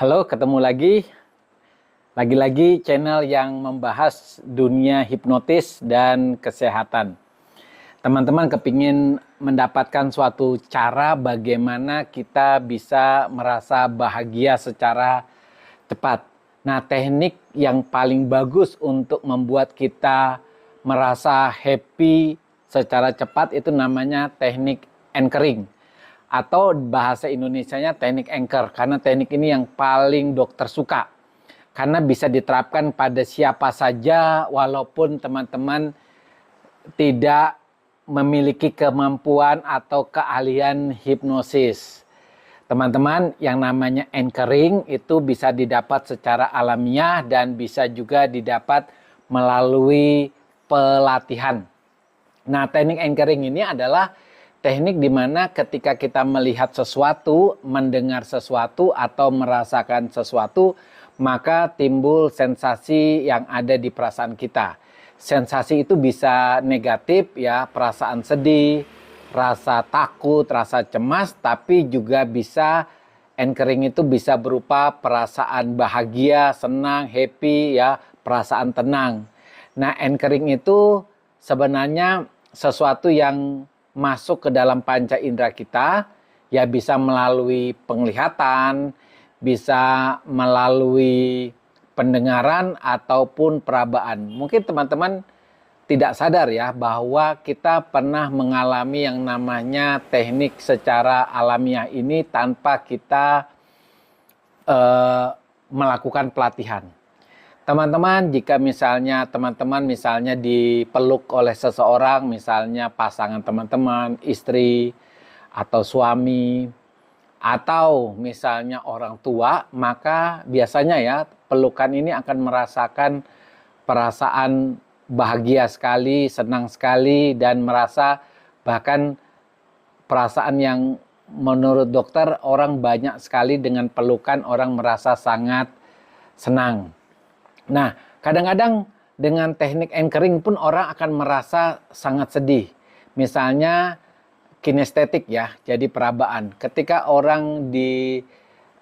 Halo, ketemu lagi channel yang membahas dunia hipnotis dan kesehatan. Teman-teman kepingin mendapatkan suatu cara bagaimana kita bisa merasa bahagia secara cepat. Nah, teknik yang paling bagus untuk membuat kita merasa happy secara cepat itu namanya teknik anchoring. Atau bahasa Indonesianya teknik anchor, karena teknik ini yang paling dokter suka. Karena bisa diterapkan pada siapa saja walaupun teman-teman tidak memiliki kemampuan atau keahlian hipnosis. Teman-teman, yang namanya anchoring itu bisa didapat secara alamiah dan bisa juga didapat melalui pelatihan. Nah, teknik anchoring ini adalah teknik di mana ketika kita melihat sesuatu, mendengar sesuatu, atau merasakan sesuatu, maka timbul sensasi yang ada di perasaan kita. Sensasi itu bisa negatif, ya, perasaan sedih, rasa takut, rasa cemas, tapi juga bisa anchoring itu bisa berupa perasaan bahagia, senang, happy, ya, perasaan tenang. Nah, anchoring itu sebenarnya sesuatu yang masuk ke dalam panca indera kita, ya bisa melalui penglihatan, bisa melalui pendengaran ataupun perabaan. Mungkin teman-teman tidak sadar ya bahwa kita pernah mengalami yang namanya teknik secara alamiah ini tanpa kita melakukan pelatihan. Teman-teman, jika misalnya teman-teman dipeluk oleh seseorang, misalnya pasangan teman-teman, istri, atau suami, atau misalnya orang tua, maka biasanya ya pelukan ini akan merasakan perasaan bahagia sekali, senang sekali, dan merasa bahkan perasaan yang menurut dokter orang banyak sekali dengan pelukan orang merasa sangat senang. Nah, kadang-kadang dengan teknik anchoring pun orang akan merasa sangat sedih. Misalnya kinestetik ya, jadi perabaan. Ketika orang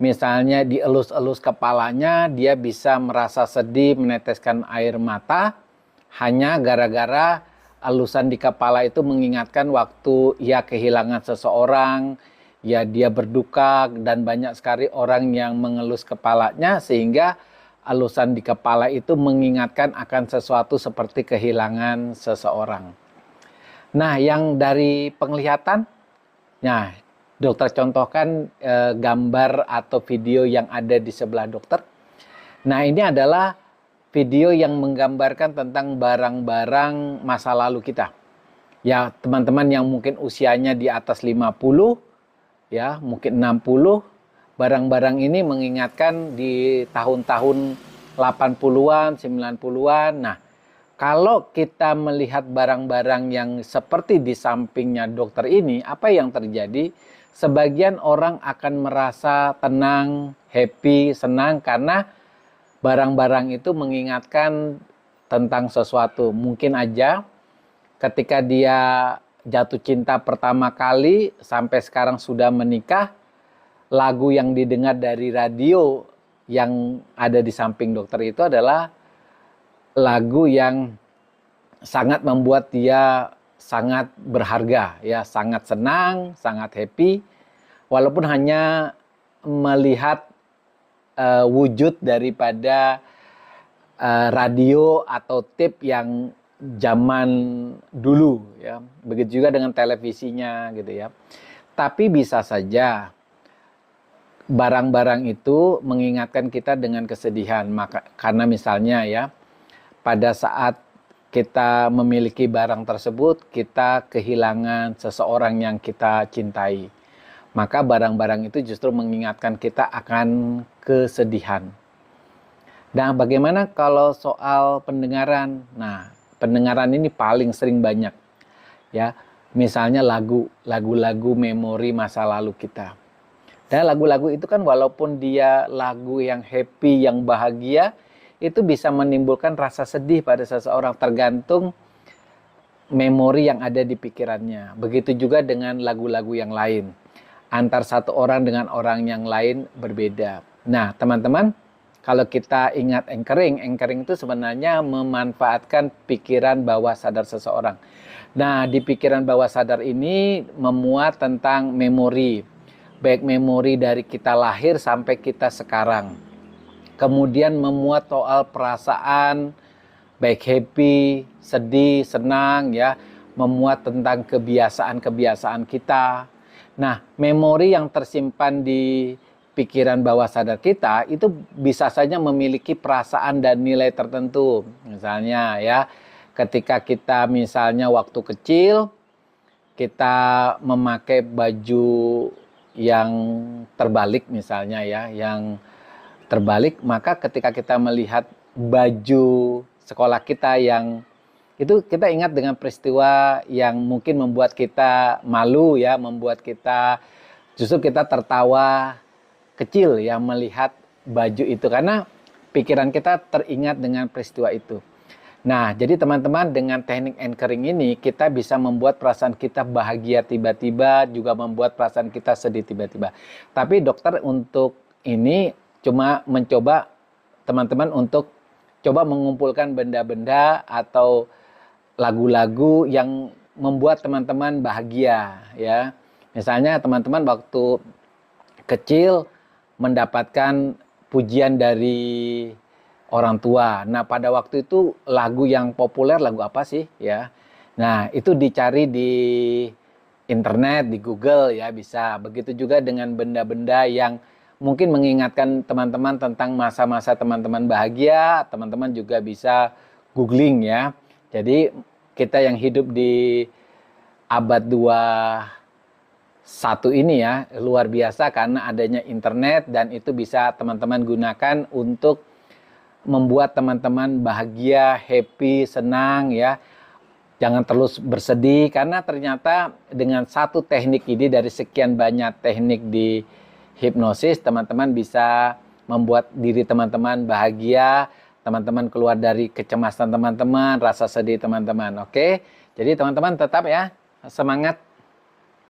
misalnya dielus-elus kepalanya, dia bisa merasa sedih, meneteskan air mata, hanya gara-gara elusan di kepala itu mengingatkan waktu ia kehilangan seseorang, ya dia berduka, dan banyak sekali orang yang mengelus kepalanya sehingga elusan di kepala itu mengingatkan akan sesuatu seperti kehilangan seseorang. Nah, yang dari penglihatan, nah, dokter contohkan gambar atau video yang ada di sebelah dokter. Nah, ini adalah video yang menggambarkan tentang barang-barang masa lalu kita. Ya, teman-teman yang mungkin usianya di atas 50, ya, mungkin 60, barang-barang ini mengingatkan di tahun-tahun 80-an, 90-an. Nah, kalau kita melihat barang-barang yang seperti di sampingnya dokter ini, apa yang terjadi? Sebagian orang akan merasa tenang, happy, senang karena barang-barang itu mengingatkan tentang sesuatu. Mungkin aja ketika dia jatuh cinta pertama kali sampai sekarang sudah menikah, lagu yang didengar dari radio yang ada di samping dokter itu adalah lagu yang sangat membuat dia sangat berharga, ya, sangat senang, sangat happy, walaupun hanya melihat wujud daripada radio atau tape yang zaman dulu, ya. Begitu juga dengan televisinya, gitu ya. Tapi bisa saja barang-barang itu mengingatkan kita dengan kesedihan. Karena misalnya ya, pada saat kita memiliki barang tersebut, kita kehilangan seseorang yang kita cintai. Maka barang-barang itu justru mengingatkan kita akan kesedihan. Nah, bagaimana kalau soal pendengaran? Nah, pendengaran ini paling sering banyak. Ya, misalnya lagu-lagu memori masa lalu kita. Dan lagu-lagu itu kan walaupun dia lagu yang happy, yang bahagia, itu bisa menimbulkan rasa sedih pada seseorang tergantung memori yang ada di pikirannya. Begitu juga dengan lagu-lagu yang lain. Antar satu orang dengan orang yang lain berbeda. Nah, teman-teman, kalau kita ingat anchoring, anchoring itu sebenarnya memanfaatkan pikiran bawah sadar seseorang. Nah, di pikiran bawah sadar ini memuat tentang memori, baik memori dari kita lahir sampai kita sekarang. Kemudian memuat soal perasaan, baik happy, sedih, senang, ya, memuat tentang kebiasaan-kebiasaan kita. Nah, memori yang tersimpan di pikiran bawah sadar kita itu bisa saja memiliki perasaan dan nilai tertentu. Misalnya ya, ketika kita misalnya waktu kecil kita memakai baju yang terbalik misalnya ya, yang terbalik, maka ketika kita melihat baju sekolah kita yang itu, kita ingat dengan peristiwa yang mungkin membuat kita malu ya, membuat kita justru kita tertawa kecil ya melihat baju itu, karena pikiran kita teringat dengan peristiwa itu. Nah, jadi teman-teman, dengan teknik anchoring ini kita bisa membuat perasaan kita bahagia tiba-tiba, juga membuat perasaan kita sedih tiba-tiba. Tapi dokter untuk ini cuma mencoba teman-teman untuk coba mengumpulkan benda-benda atau lagu-lagu yang membuat teman-teman bahagia ya. Misalnya teman-teman waktu kecil mendapatkan pujian dari orang tua. Nah, pada waktu itu lagu yang populer lagu apa sih ya? Nah, itu dicari di internet, di Google ya bisa. Begitu juga dengan benda-benda yang mungkin mengingatkan teman-teman tentang masa-masa teman-teman bahagia, teman-teman juga bisa googling ya. Jadi kita yang hidup di abad 21 ini ya, luar biasa karena adanya internet, dan itu bisa teman-teman gunakan untuk membuat teman-teman bahagia, happy, senang ya. Jangan terus bersedih, karena ternyata dengan satu teknik ini dari sekian banyak teknik di hipnosis, teman-teman bisa membuat diri teman-teman bahagia, teman-teman keluar dari kecemasan teman-teman, rasa sedih teman-teman. Oke, jadi teman-teman tetap ya semangat